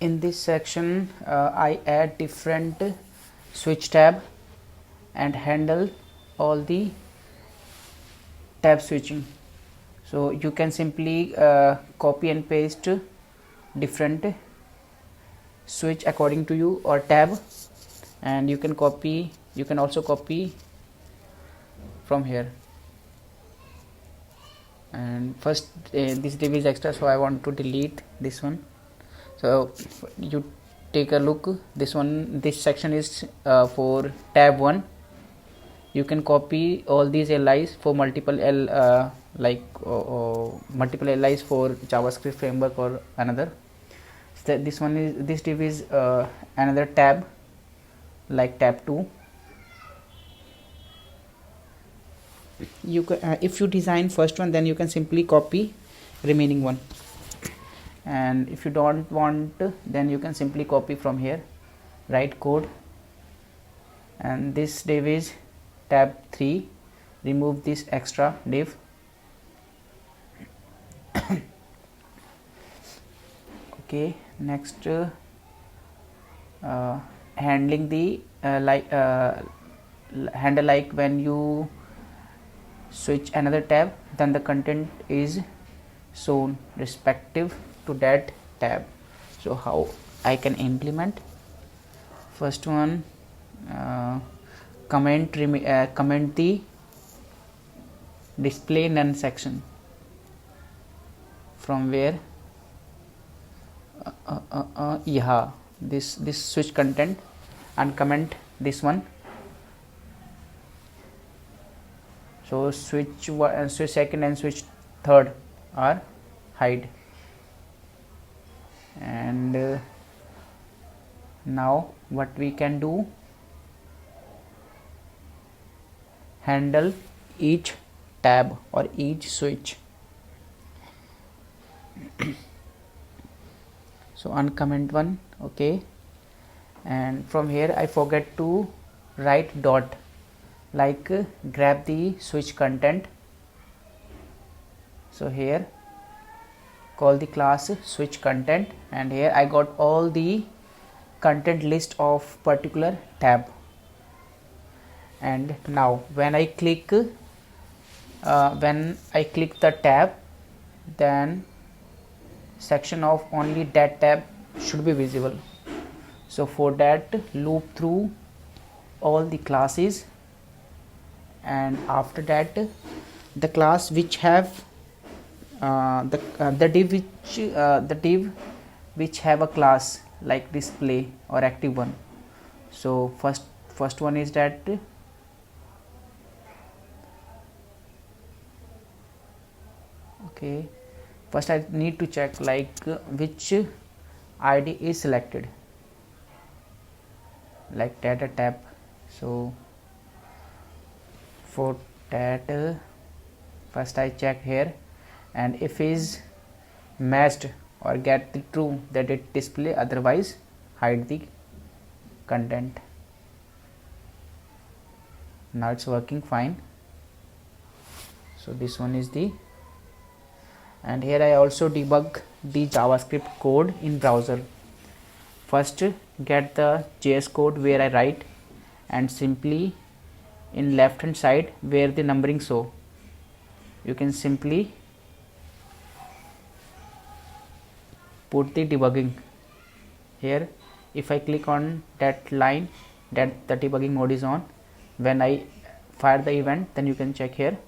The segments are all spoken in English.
In this section I add different switch tab and handle all the tab switching. So you can simply copy and paste different switch according to you or tab, and you can also copy from here. And first this div is extra, so I want to delete this one. So you take a look, this section is for tab 1. You can copy all these LIs for multiple multiple LIs for JavaScript framework or another. So this div is another tab like tab 2. You can, if you design first one, then you can simply copy remaining one, and if you don't want, then you can simply copy from here, write code, and this div is tab 3. Remove this extra div. Okay, next handling the handle, like when you switch another tab, then the content is shown respective to that tab. So how I can implement? First one, comment the display none section, from where yeah, this switch content, and comment this one. So switch second and switch third are hide. And now what we can do, handle each tab or each switch. So uncomment one, okay, and from here I forget to write dot, like grab the switch content. So here call the class switch content, and here I got all the content list of particular tab. And now when I click the tab, then section of only that tab should be visible. So for that, loop through all the classes, and after that the class which have the div which have a class like display or active one. So first one is that okay, first I need to check like which ID is selected, like data tab. So for that, first I check here, and if is matched or get the true, that it display, otherwise hide the content. Now it's working fine. So this one is the, and here I also debug the JavaScript code in browser. First get the JS code where I write, and simply in left hand side where the numbering show, you can simply put the debugging here. If I click on that line, that the debugging mode is on. When I fire the event, then you can check here,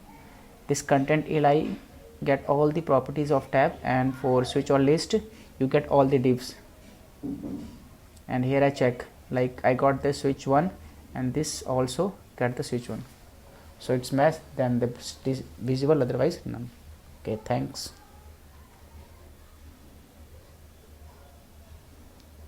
this content li get all the properties of tab, and for switch or list you get all the divs. And here I check, like I got the switch 1, and this also get the switch 1. So it's matched, then the visible, otherwise none. Okay, thanks.